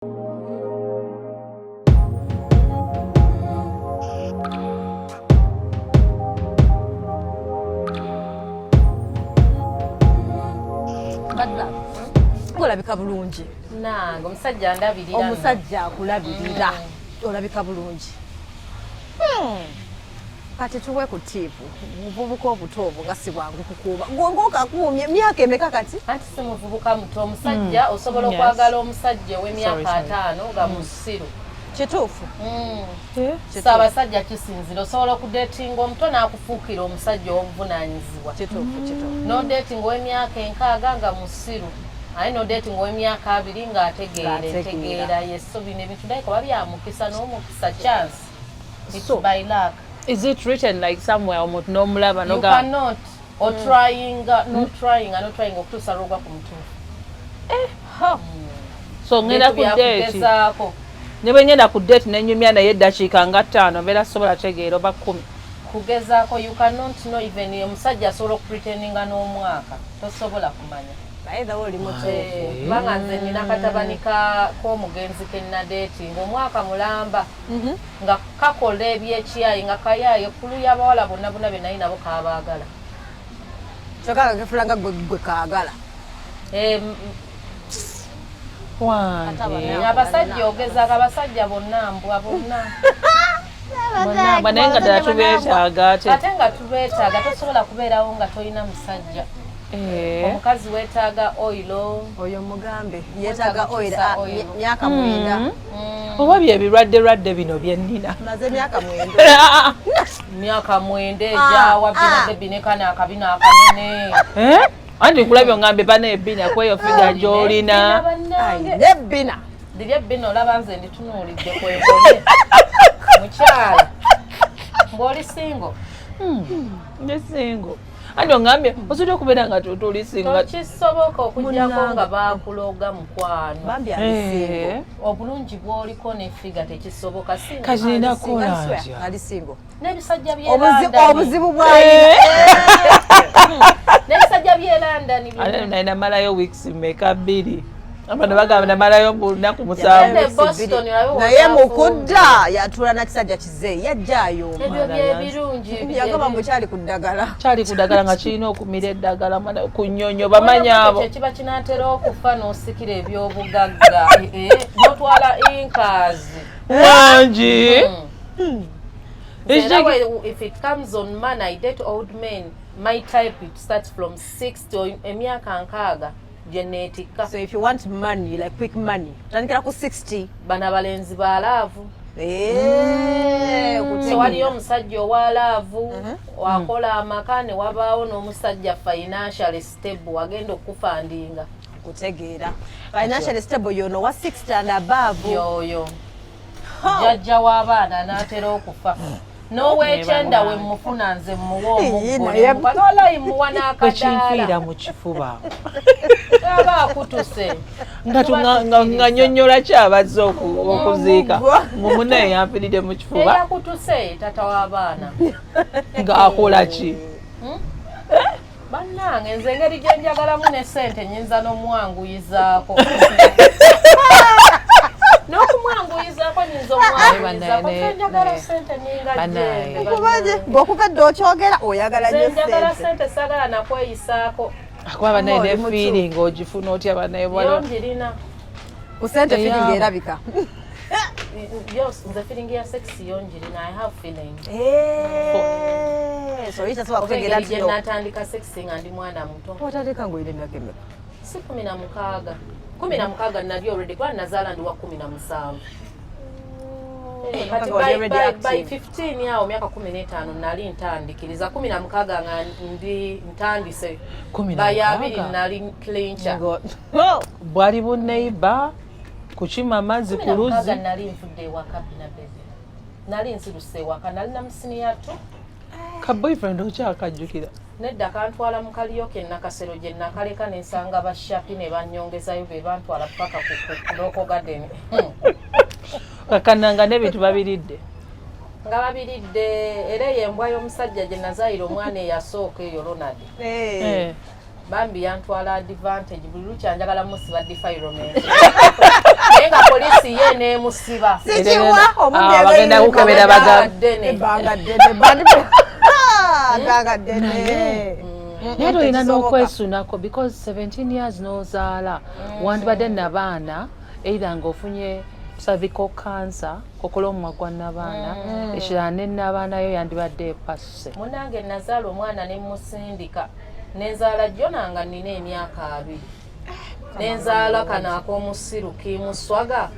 Olabika bulungi. Nange omusajja ndabirira. Omusajja akulabirira. Olabika bulungi. Kati tuwe ku tiipu. Muvubuka obuto obwo nga si bwangu kukuuba. Ng'okakuumye myaka emeka kati? Anti si muvubuka muto. Omusajja osobola okwagala omusajja ow'emyaka 5 nga musiru. Kituufu. Abasajja kisinzira osobola okudeetinga omuto n'akufuukira omusajja ow'obuvunaanyizibwa. Kituufu. N'odeetinga ow'emyaka 6 nga musiru. Aye n'odeetinga ow'emyaka 2 ng'ategeera yeso bino ebintu naye kuba byamukisa n'omukisa chance. It's by luck. Is it written like somewhere omuntu n'omulaba You cannot or trying okutuusa lw'ogwa ku mutuufu. So ngenda ku date. Ne bwe ngenda ku date n'enyumya naye eddakiika nga 5 mbeera sobola tegeera oba 10. Kugezaako you cannot know even omusajja asobola okupretendinga n'omwaka tosobola kumanya. Either oli mutuufu. Kubanga nze nina katabani k'omugenzi ke nnadeetinga omwaka mulamba nga kakola ebyekiyayi nga kayayi ekkulu y'abawala bonna be naye nabo kaabaagala. Kyokka nga kefula nga gwe kaagala. Abasajja ogezaako abasajja bonna mbwa bonna. Naye nga ddala tubeetaaga ate. Ate nga tubeetaaga tosobola kubeerawo nga tolina musajja. Omukazi weetaaga oyiro. Oyo mugambe yeetaaga oyiro myaka 9. Oba bye birwadde bino bye nnina. Maze myaka 9. Myaka 9 ejaawa bineka n'akabina akanene. Anti nkulabye ngambe bana ebbina kweyo figa gy'olina. Ebbina. Diri ebbina olaba nze nditunuulidde kwegomye. Mukyala. Ng'oli singo? Ndi singo. Anti ongambye osobola okubeera nga tuli singo. Tokisoboka okujjako nga baakuloga mukwano. Bambi alisingo. Obulungi bw'oliko n'effiga tekisoboka singo. Kati nina kolanja. Ali singo. N'ebisajja by'e London. Obuzibu bw'alina. N'ebisajja by'e London. Ate nalina malayo weeks mmeka 2. Abantu bagamba namalayo mu lunaku 7. Naye mukudda yatula na kisajja kizeeyi yajjaayo. Ebyo byebirungi. Yagamba mbu kyali ku ddagala. Kyali ku ddagala nga kirina okumira eddagala ku nnyonyo bamanya abo. Kiba kinaatera okufa n'osikira eby'obugagga. N'otwala inkaazi. Wangi. If it comes on man, I date old men. My type it starts from 6 to emyaka 6. Genetica. So if you want money, like quick money, tandikira ku 60. Bana balenzi ba laavu. So waliyo omusajja owa laavu wakola amaka ne wabaawo n'omusajja financial stable agenda okufandinga. Kutegeera. Financial stable yono wa 60 and above. Yoyo. Jajja w'abaana n'atera okufa. N'oweekyenda we mufuna nze muwa omuggole mukatola imuwa n'akadaala. Ekinfiira mu kifuba. Aba akutuse. Nga nnyonnyola ki abazze okuziika. Mumunaye yanfiiridde mu kifuba. Eyakutuse tata w'abaana. Ng'akola ki? Bannange nze engeri gye njagalamu ne ssente nnyinza n'omwanguyizaako. N'okumwanguyizaako nyinza omwanguyizaako. Njagala ssente ninga jjembe. Ng'okuva edda okyogera oyagala nnyo ssente. Njagala ssente sagala nakweyisaako. Akuba banaye ne feeling ogifuna otya banaye bwala. Yo njirina. Ku ssente feeling erabika. Nze feeling ya sexy yo njirina. I have feeling. So itasobola kutegeera nti natandika sexy nga ndi mwana muto. Watandika ng'olina emyaka emeka? Si 16. 16 nali already kuba nazaala ndi wa 17. Kati by 15 yawo myaka 15 nali ntandikiriza 16 nga ndi ntandise. By 2 nali clincher. Bwali bunneiba kukima amazzi ku luzzi. Nali nfudde ewaka bina bebe. Nali nsiruse ewaka nali na musiniya tu. Ka boyfriend okyakajjukira. Nedda kantwala mu kaliyoke nakasero gye nakaleka nensanga bashapi ne bannyongezayo be bantwala paka ku Local Garden. Kakananga n'ebintu babiridde. Nga babiridde era y'embwa y'omusajja gye nazaayira omwana eyasooka eyo Ronald. Bambi yantwala advantage buli lukyanjagala musiba defilement. naye nga polisi ye neemusiba sikiwa bagenda kukebera ebbanga ddene naye olina n'okwesunako because 17 years n'ozaala wandibadde nabaana either ng'ofunye cervical cancer kokola omumwa gwa nabaana ekirala ne nabaanayo yandibadde epasuse munange nazaala omwana ne musindika nenzaala jona nga nina emyaka 2 nenzaala kano ak'omusiru kimuswaga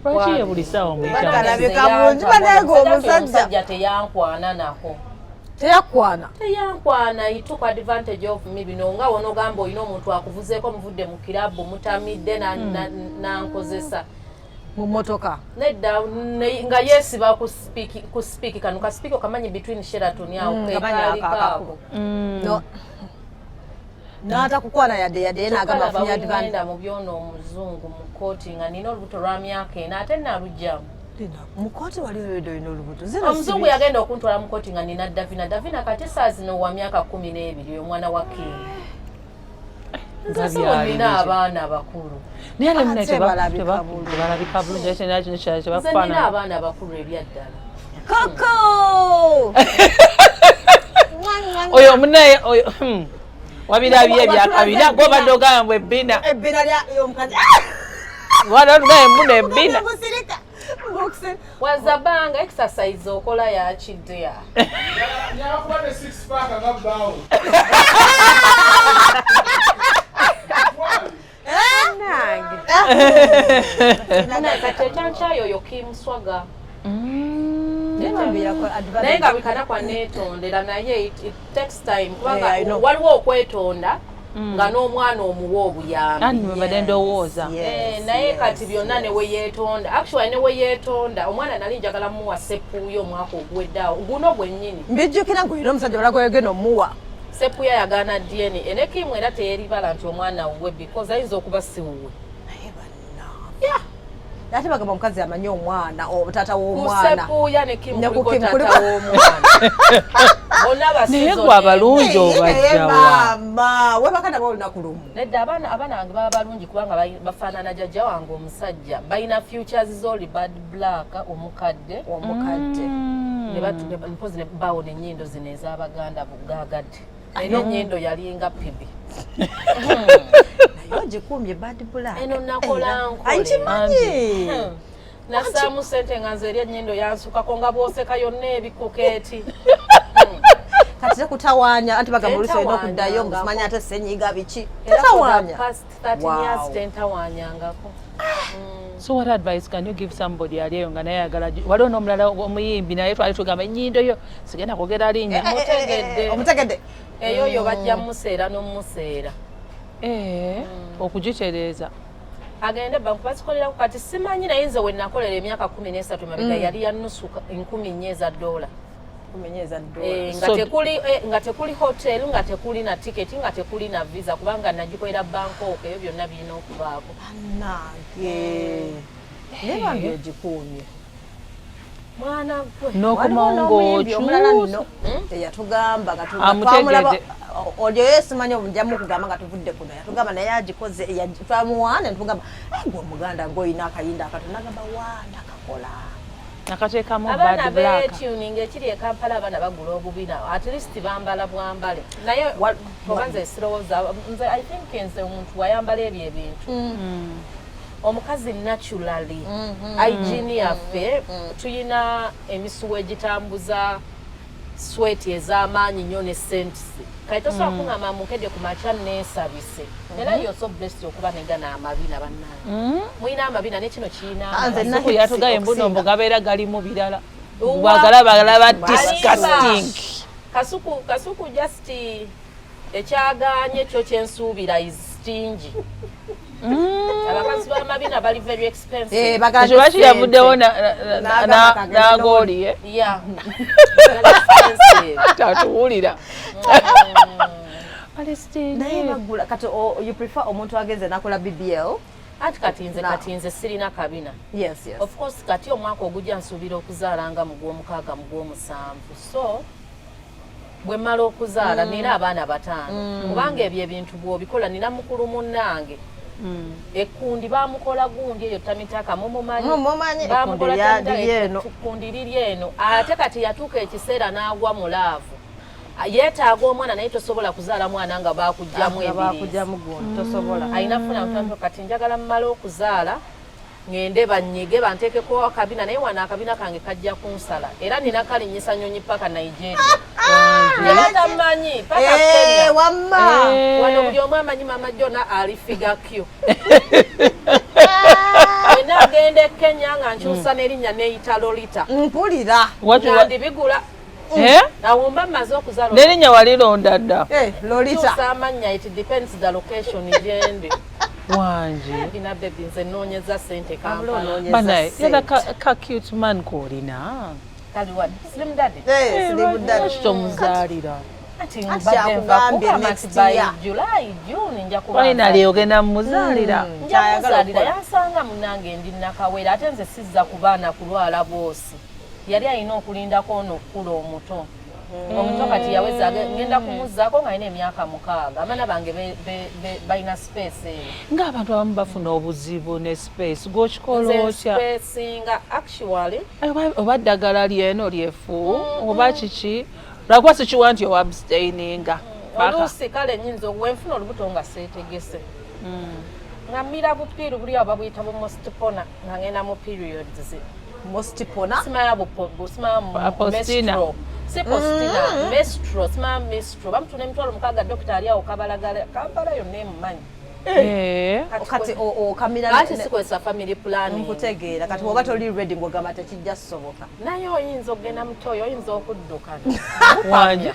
lwaki ye buli ssaawa alabika bulungi banege omusajja teyankwana nako teyankwana he took advantage of me bino nga wonogamba olina omuntu akuvuzeeko muvudde mu kirabu mutamidde nankozesa mu motoka nedda nga yeesiba ku speak kano ka speak okamanyi between Sheraton awo kekaliko n'atakukwana yadde n'agamba afunye advantage mu byona omuzungu mu kooti nga nina olubuto lwa myaka ena ate nalugjamu mu kooti wali olina olubuto omuzungu yagenda okuntwala mu kooti nga nina davina kati saa zino wa myaka 12 omwana wa kingi nina abaana bakulu tebalabika bulungi nina abaana bakulu ebyaddala koko oyo munaye oyo wabirabye ebyakabina gobadde ogamba ebbina y'omukazi wadatugaye embuna ebbina wazabanga exercise okola yakidya ekyankyayo oyo kimuswaga naye nga bikana kwaneetondera naye it takes time kubanga waliwo okwetonda nga n'omwana omuwa obuyambi ndowooza naye kati byonna neweyeetonda actually neweyeetonda omwana nali njagala muwa seppuuyo omwaka oguweddeawo guno gwennyini mbijjukira ng'olina omusajja balakwegena omuwa seppuuya yagaana DNA nekimu era teyeribala nti omwana wuwe because ayinza okuba si wuwe ate bagamba omukazi amanyi omwana taata w'omwana kusepuuya nekimu kuliko taata w'omwana naye gwe abalungi obajjawa mama webakana baolunaku lumu nedda abaana bange baba balungi kubanga bafaanana jjajja wange omusajja balina futures z'oli bad black omukadde mpozi bawo n'ennyindo zino ez'abaganda bugaagadde era ennyindo yalinga pibi naye ogikuumye bad black eno nakola nkole ayikimanyi nasaamu ssente nga nze eri ennyindo yansukako nga bwoseka yonna ebikukeeti kati tekutawaanya anti bagamba oluusi olina okuddayo muzimanyi ate senyiga biki tetawaanya tentawaanyangako so what advice can you give somebody ali eyo nga naye ayagala waliwo n'omulala omuyimbi naye twali tugamba ennyindo yo sigenda kwogera linnya omutegedde eyoyo bajja mmuseera n'omuseera okugitereeza agende banku bazikoleraku kati simanyi naye nze we nakolera emyaka 13 mabega yali ya nusu 14 eza dola nga tekuli hotel nga tekuli na tiketi nga tekuli na visa kubanga nagikolera Bangkok eyo byonna birina okubaako nange nebambi ogikuumye mwana gwe n'okumongoomulala eyatugamba amutegedde olyo yesimanyi omujjamu okugamba nga tuvudde kuno yatugamba naye agikoze twamuwaana netugamba gwe omuganda ng'olina akayinda akato nagamba waana akakola nakateekamu abaana betuning ekiri e Kampala abaana bagula obubina at least bambala bwambale naye oba nze sirowooza nze I think nze omuntu wayambala ebyo ebintu omukazi naturally hygiene yaffe tuyina emisuwa egitambuza sweti ez'amaanyi nnyo ne sentisi kati tosobola kuŋŋamba mukedde ku makya neesabise era you're so blessed okuba negana amabina bannange mulina amabina nekino kiinaku yatugaye embunombo gabeera galimu birala bwagalaba disgusting kasuku just ekyaganye kyo kyensuubira is stingy abakazi b'amabina bali very expensive lwaki yavuddewo n'agooli tatuwulira naye bagula kati you prefer omuntu agenze nakola BBL ati katinze sirina kabina of course kati omwaka ogujja nsuubira okuzaala nga mu gw'omukaaga mu gw'omusanvu so bwe mmala okuzaala nina abaana 5 kubanga ebyo ebintu bw'obikola nina mukulu munnange ekkundi bamukola gundi eyo tamitaka mumumanyi ekkundi liri eno ate kati yatuuka ekiseera n'agwa mu laavu yeetaaga omwana naye tosobola kuzaala mwana nga bakugyamu ebiriisi alina funa kati njagala mmala okuzaala ngende banyige banteekeko akabina naye wano akabina kange kajja kunsala era nina kalinyisa nyonyi paka Nigeria tamanyi paka Kenya wano buli omu amanyi mama Jona ali figure Q wena agende Kenya nga nkyusa n'erinnya n'eyita Lolita mpulira ndibigula awumba maze okuzaala n'erinnya walilonda dda Lolita kyusa amannya it depends the location gyendi wanje ina baby nze noonyeza ssente Kampala banaye era ka cute man koolina kali what slim daddy slim daddy tomuzaalira finally ogenda mumuzaalira njamuzaalira yansanga munange ndi nakawera ate nze sizza ku baana kulwala boosi yali alina okulindako ono okukula omuto omuto kati yaweza ngenda kumuzzaako ng'alina emyaka 6 abaana bange balina space eyo ng'abantu abamu bafuna obuzibu ne space gw'okikola otya nga actually oba ddagala lyeno lyefu oba kiki lwakuba sikiwa nti oabstaininga oluusi kale nyinza wenfuna olubuto nga seetegese nga mmira bupiiru buli abo babuyita bumostipona nga ngenda mu periods mostipona simaya Apostina. si postina mestro simaya mestro bamutuna emitwalo 6 dokita ali awo Kampala yonna emumanyi kati okamira ati sikozesa family planning nkutegeera kati woba toli ready ng'ogamba tekijja soboka naye oyinza okugenda mutoyo oyinza okuddukana wanja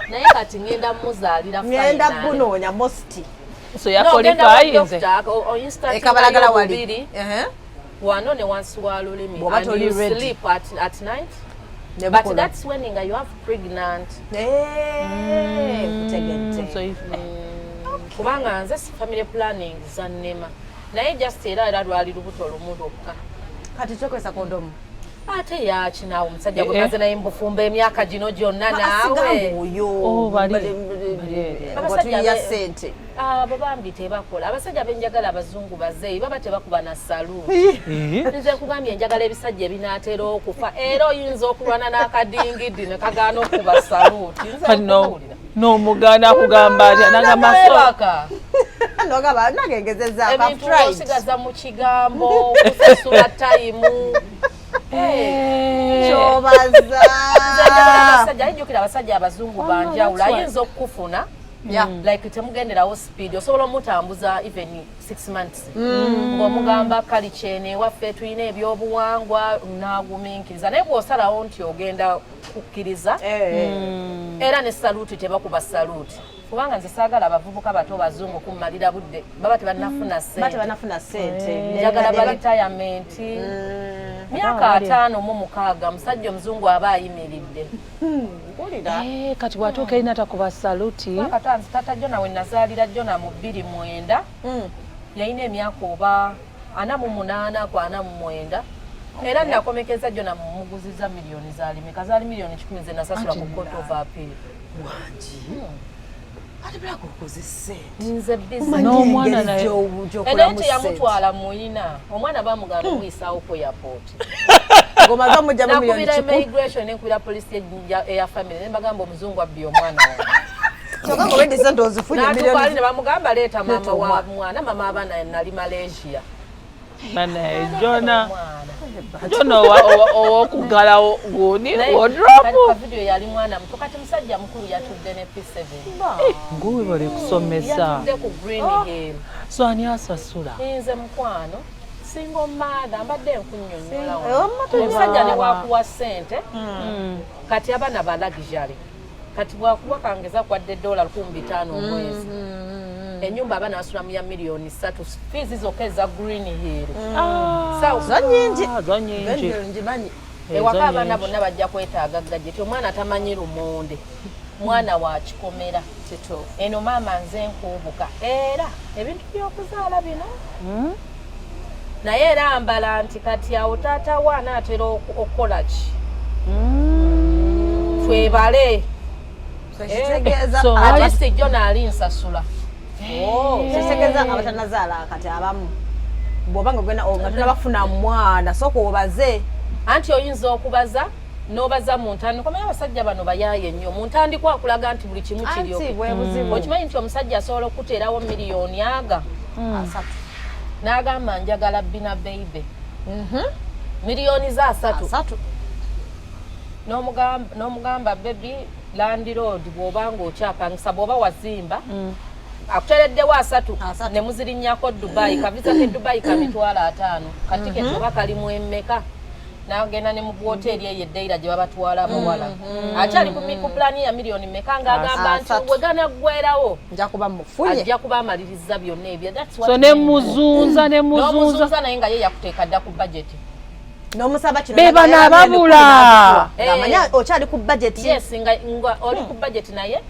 naye kati ngenda muzaalira ngenda kunoonya mosti so yakolifayinze ekabalagala wali wano ne wansi wa lulimi Bw'oba toli and you ready. sleep at night but that's when you have pregnant kutegedde kubanga nze si family planning zannema naye just era lwali lubuto lumu lwokka kati kyokozesa kondomu ate yaki naawe omusajja gwe maze naye mbufumba emyaka gino gyonna naawe abasajja sente abo bambi tebakola abasajja benjagala abazungu bazeeyi baba tebakuba na saluti nze nkugambye enjagala ebisajja ebinaatera okufa era oyinza okulwana n'akadingidi ne kagaana okuba saluti n'omuganda akugamba atya nagamasaka nogamba nagengezeza ebintu osigaza mu kigambo kusasula tayimu kyobaza abasajja ayinjukira abasajja abazungu banjawulo ayinza okukufuna like temugenderawo speed osobola omutambuza even 6 months ng'omugamba kali kyene waffe tulina ebyobuwangwa nagumiikiriza naye bw'osalawo nti ogenda kukkiriza era ne saluti tebakuba saluti kubanga nze saagala abavubuka bato bazungu kummalira budde baba tebanafuna ssente njagala ba retirement myaka 5 musajja omuzungu aba ayimiridde kati bwatuuka erina takuba saluti tata Jona we nazaalira Jona mu 29 yalina emyaka oba 48 ku 49 era nakomekeza Jona mumuguziza miliyoni zaalimi kazaali miliyoni 10 ze nasasula ku court of appeal nze n'omwana naye ente yamutwala muyina omwana bamugamba omuyisaawo ku airport nakubira immigration nenkubira police eya family nembagamba omuzungu abbye omwana wange ne bamugamba leeta mama wa mwana mama abaana nali Malaysia Jona owokugala guni wodropu video yali mwana muto kati musajja mukulu yatudde ne P7 nguwe bali kusomesa yatudde ku Green Hill so ani asasula nze mukwano single mother mbadde nkunnyonnyola omusajja ne bwakuwa ssente kati abaana ba luxury kati bwakuwa kangeza kwadde $500 omwezi enyumba abaana basulamu ya miliyoni 3 fees zokka eza Green Hill zanyingi ewaka abaana bonna bajja kwetaaga gajeti omwana tamanyi lumonde mwana wa kikomera eno maama nze nkubuka era ebintu by'okuzaala bino naye era ambala nti kati awo taata wa anaatera okukola ki twebale Kitegeeza So, Alice Jona ali nsasula. kitegeeza abatanazaala kati abamu bw'obanga ogenda nga tonabafuna mwana sooka obaze Anti oyinza okubaza n'obaza mu ntandikwa naye abasajja bano bayaaye nnyo mu ntandikwa akulaga nti buli kimu kiri anti bwe buzibu okimanyi nti omusajja asobola okuteerawo miliyoni aga asatu n'agamba njagala bina baby miliyoni za asatu n'omugamba baby landlord bw'obanga okyapangisa bw'oba wazimba akuteereddewo asatu ne muzirinnyako Dubai kaviza ke Dubai ka mitwalo 5 katiketi oba kali mu emmeka n'agenda ne mu hoteri eyo eddeira gye babatwala abawala akyali ku pulaani ya miliyoni mmeka ng'agamba nti bwe ganaggwerawo nja kuba mufunye ajja kuba amaliriza byonna ebyo so ne muzunza n'omuzunza naye nga ye yakuteeka dda ku bajeti n'omusaba kino Beba n'ababula. amanya okyali ku budget yes nga oli ku bajeti naye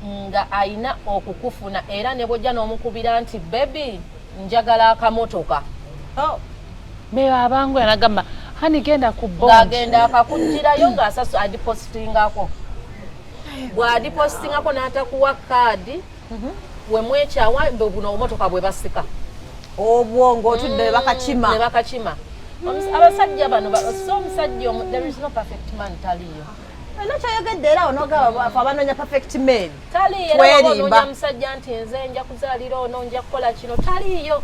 nga ayina okukufuna era ne bwojja n'omukubira nti baby njagala akamotoka Beba abangu yanagamba hani genda ku bond ng'agenda akakugirayo ng'asaso adipositingako bw'adipositingako n'atakuwa kaadi we mwekyawa buno obumotoka bwe basika obwongo otudde ne bakakima abasajja bano so omusajja there is no perfect man taliyo nokyayogedde era onogaba abanoonya perfect man taliyo era onoonya musajja nti nze nja kuzaalira ono nja kukola kino taliyo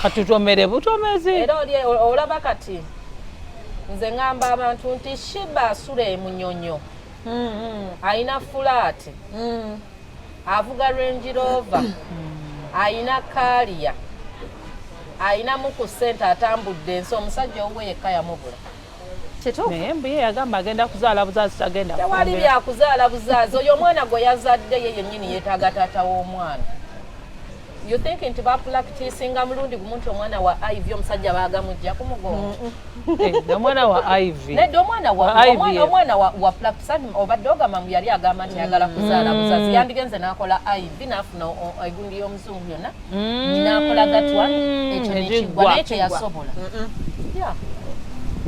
katutomere butomezi era olaba kati nze ngamba abantu nti Shiba asula emunyonyo ayina fulaati avuga Range Rover ayina kaliya ayina mu ku sente atambudde ensi omusajja owuwe yekka yamubula naye mbuye yagamba agenda kuzaala buzaazi tagenda tewali byakuzaala buzaazi oyo omwana gwe yazadde ye yennyini yeetaaga taata w'omwana you think nti bapracticinga mulundi gumu nti omwana wa Ivy omusajja baagamujja kumugonga omwana wa Ivy nedde omwana wa practice obadde ogamba mbu yali agamba nti yagala kuzaala buzaazi yandigenze n'akola Ivy n'afuna egundi y'omuzungu yonna n'akola gatwa ekyo nekigwa naye kye yasobola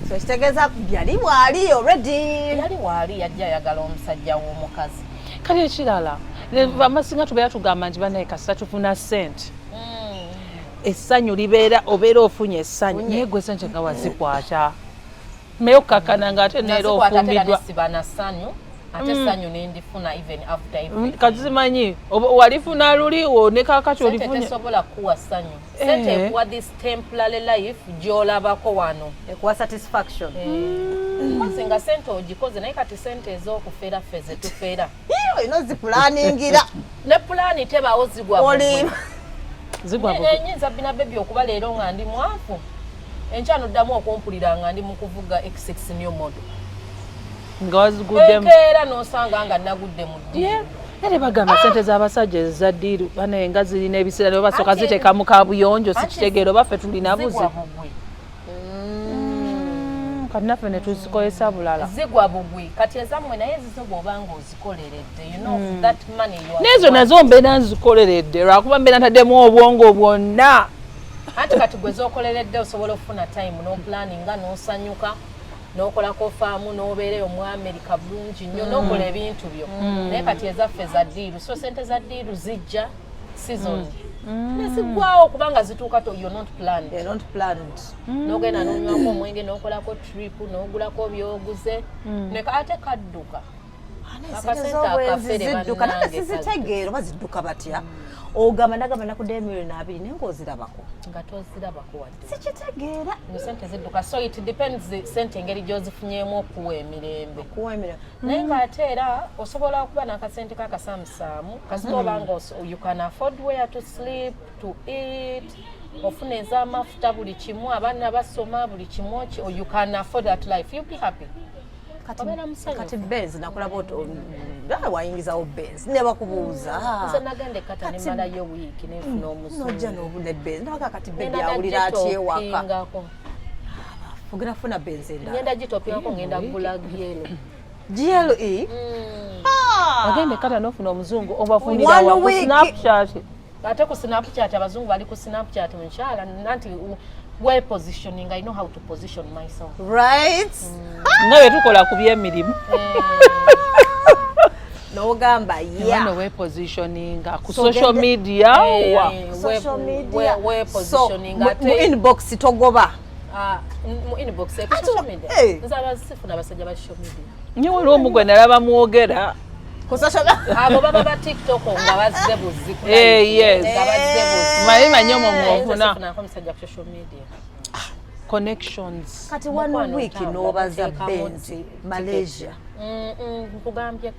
so kitegeeza yali waali already yali waali yajja ayagala omusajja w'omukazi kale ekirala amasinga tubeera tugamba nti banaye kasita tufuna ssente essanyu libeera obeera ofunye essanyu naye gwe sente nga wazikwata naye okukakana ng'ate neera ofumbiddwa sibana ssanyu ate essanyu nendifuna even after kazimanyi walifuna luliwo ne kakati olifunye tesobola kuwa ssanyu sente ekuwa this temporary life gy'olabako wano ekuwa satisfaction nga sente ogikoze naye kati sente ez'okufeera ffe ze tufeera olina ozipulaningira ne pulaani tebaawo zigwa zigwa bina bebi okuba leero nga ndi mwavu enkya noddamu okumpulira nga ndi mu kuvuga X6 new model nga waziguddemu enkeera n'osanga nga nagudde mu ddiiru era bagamba sente z'abasajja eza ddiiru banaye nga zirina ebiseera ne basooka ziteeka mu kabuyonjo sikitegeera oba ffe tulina buzi kati naffe ne tuzikozesa bulala zigwa bugwi kati ezammwe naye ezizo bw'obanga ozikoleredde you know that money n'ezo nazo mbeera nzikoleredde lwakuba mbeera ntaddemu obwongo bwonna anti kati gwe z'okoleredde osobola okufuna time n'opulaninga n'osanyuka n'okolako faamu n'obeereyo mu America bulungi nnyo n'okola ebintu byo naye kati ezaffe za ddiiru so sente za ddiiru zijja season nezigwawo kubanga zituuka to you're not planned n'ogenda n'onywako omwenge n'okolako trip n'ogulako byoguze ate kadduka zidduka nange sizitegeera oba zidduka batya ogamba nagamba nakudde miliyoni 2 naye ng'ozirabako nga tozirabako wadde sikitegeera sente zidduka so it depends sente engeri gy'ozifunyemu okuwa emirembe naye ng'ate era osobola okuba n'akasente k'akasamusaamu kasita obanga you can afford where to sleep to eat ofuna ez'amafuta buli kimu abaana basoma buli kimu you can afford that life you'll be happy kati Benz nakulaba wayingizawo Benz ne bakubuuza nze nagenda ekkata ne malayo wiiki nefuna omusungu nojja n'obune Benz nabaga kati bebi awulira atya ewaka ogenda funa Benz endala ngenda gitopingako ngenda kugula GLE ogenda ekkata n'ofuna omuzungu obafunira wa ku Snapchat ate ku Snapchat abazungu bali ku Snapchat mukyala nanti well positioning I know how to position myself right nga bwe tukola ku by'emirimu n'ogamba Wano we positioning ku social media social media we positioning mu inbox togoba mu inbox social media nzaba sifuna abasajja ba social media nyewe lw'omugwe nalaba mwogera ku social abo baba ba TikTok nga bazze buzi yes nga bazze buzi malima nyomo mwofuna sifuna amusajja ku social media connections kati one week n'obaza Benzi Malaysia nkugambye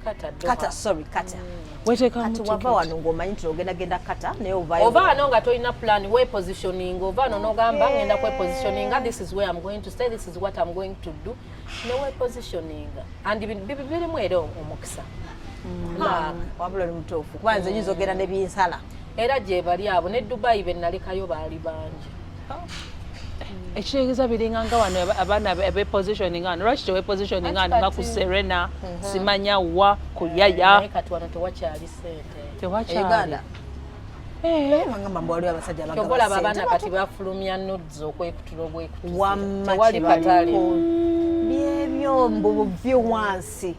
kata sorry kata weteka kati wava wano ng'omanyi nti ogenda kata naye ovayo ova wano nga tolina plan we positioning ova wano n'ogamba ngenda kwe positioning this is where I'm going to stay, this is what I'm going to do ne we positioning and birimu era omukisa wabula oli mutuufu kuba nze nyinza ogenda ne binsala era gye bali abo ne Dubai be nalekayo baali bangi ekitegeeza biringa nga wano abaana bepositioning ano lwaki tewepositioning ano nga ku Serena simanya wa ku Yaya kati wano tewakyali sente tewakyali bagamba mbu waliwo abasajja kyobola abaana kati bafulumya nudes okwekutula wammatewali patali byebyombo buvyo wansi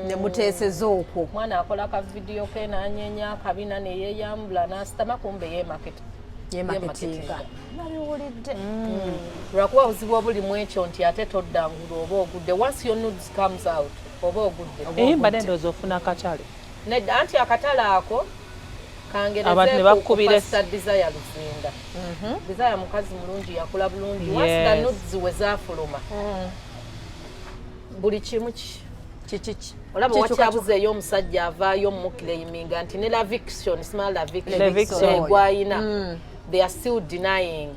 ne muteeseza okwo mwana akola ka video ke nanyenya akabina ne yeyambula n'asitama kumbe yemaketinga nabiwulidde lwakuba buzibu obulimu ekyo nti ate toddangula oba ogudde once your nudes comes out oba ogudde mbadde ndowooza ofuna akatale nedda anti akatale ako abantu ne bakubira Desire Luzinda Desire mukazi mulungi yakula bulungi once the nudes we zaafuluma buli kimu kiki olaba wakyabuzeeyo omusajja avaayo mukilaiminga nti ne la fiction small la fiction gwayina they are still denying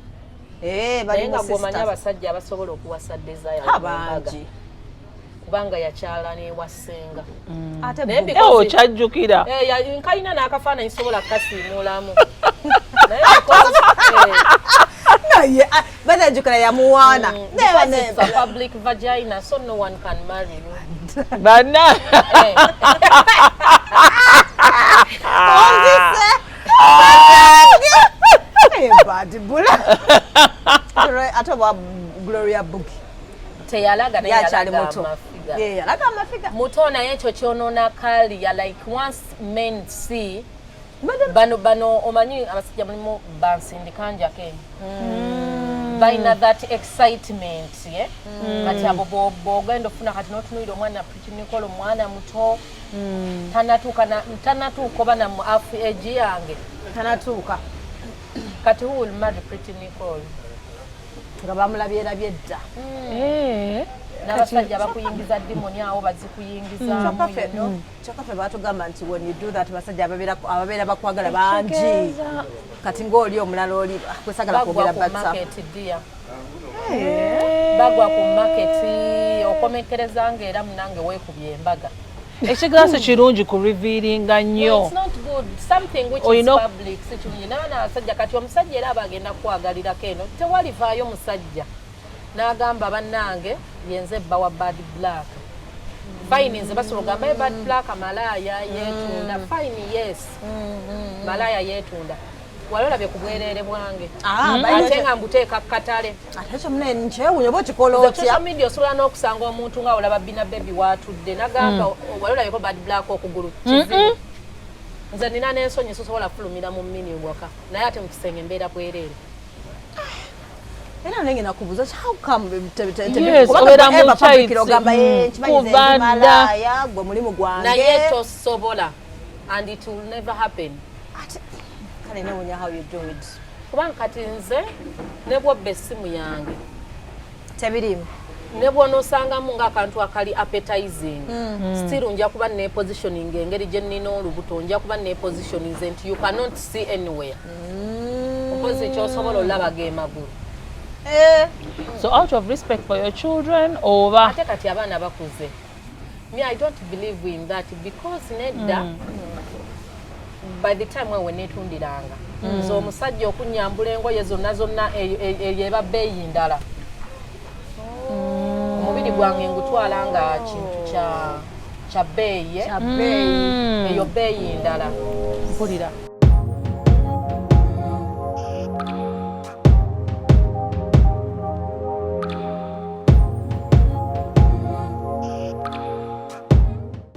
naye nga gw'omanyi abasajja abasobola okuwasa Desire abangi kubanga yakyala newasenga okyajjukira nkalina n'akafaananyi sobola kukasiimuulamu banajjukira yamuwaana it's a public vagina so no one can marry you bana badibula ate oba Gloria Bugi teyalaga naye yakyali yalaga muto amafiga yalaga amafiga muto naye ekyo kyonoona kaliya like once men see bano omanyi abasajja mulimu bansindikanja ke balina that excitement kati abo bwogenda ofuna kati n'otunuulira omwana Pretty Nicole omwana muto tanatuuka oba na mu age yange tanatuuka kati who will marry Pretty Nicole nga bamulabyerabye dda n'abasajja bakuyingiza dimoni awo bazikuyingizamu kyokaffe batugamba nti when you do that basajja ababeera bakwagala bangi kati ng'oli omulala oli kwesagala kwogera bagwa ku maketi okomekereza ngaera munange weekubye embaga ekigaso kirungi ku revealinga nnyo n'abaana abasajja kati omusajja era abagenda kukwagalirako eno tewalivaayo musajja n'agamba bannange yenze ebba wa bad black fine nze basobola ogamba bad black malaya yeetunda fine yes malaya yeetunda wali olabye ku bwereere bwange ate nga mbuteeka kukatale ate ekyo munene nkyewunya oba okikola otya social media osobola n'okusanga omuntu nga olaba bina bebi watudde nagamba wali olabyeko bad black okugulu kizibu nze nina n'ensonyi sosobola kufulumira mu mmini waka naye ate mu kisenge mbeera bwereere era nengena kubuuza obeera mukyaimalaya gwe mulimu gwange naye tosobola and it will never happen kale newunya how you do it kubanga kati nze ne bwobba essimu yange tebirimu ne bw'onoosangamu ng'akantu akali appetizing still nja kuba nepositioning engeri gye nnina olubuto nja kuba nepositioning nti you cannot see anywhere mpozi kyosobola olaba ge magulu so out of respect for your children oba ate kati abaana bakuze me I don't believe in that because nedda by the time we neetundiranga nze omusajja okunyambula engoye zonna eba bbeeyi ndala omubiri gwange ngutwala nga kintu kya bbeeyi eyo bbeeyi ndala mpulira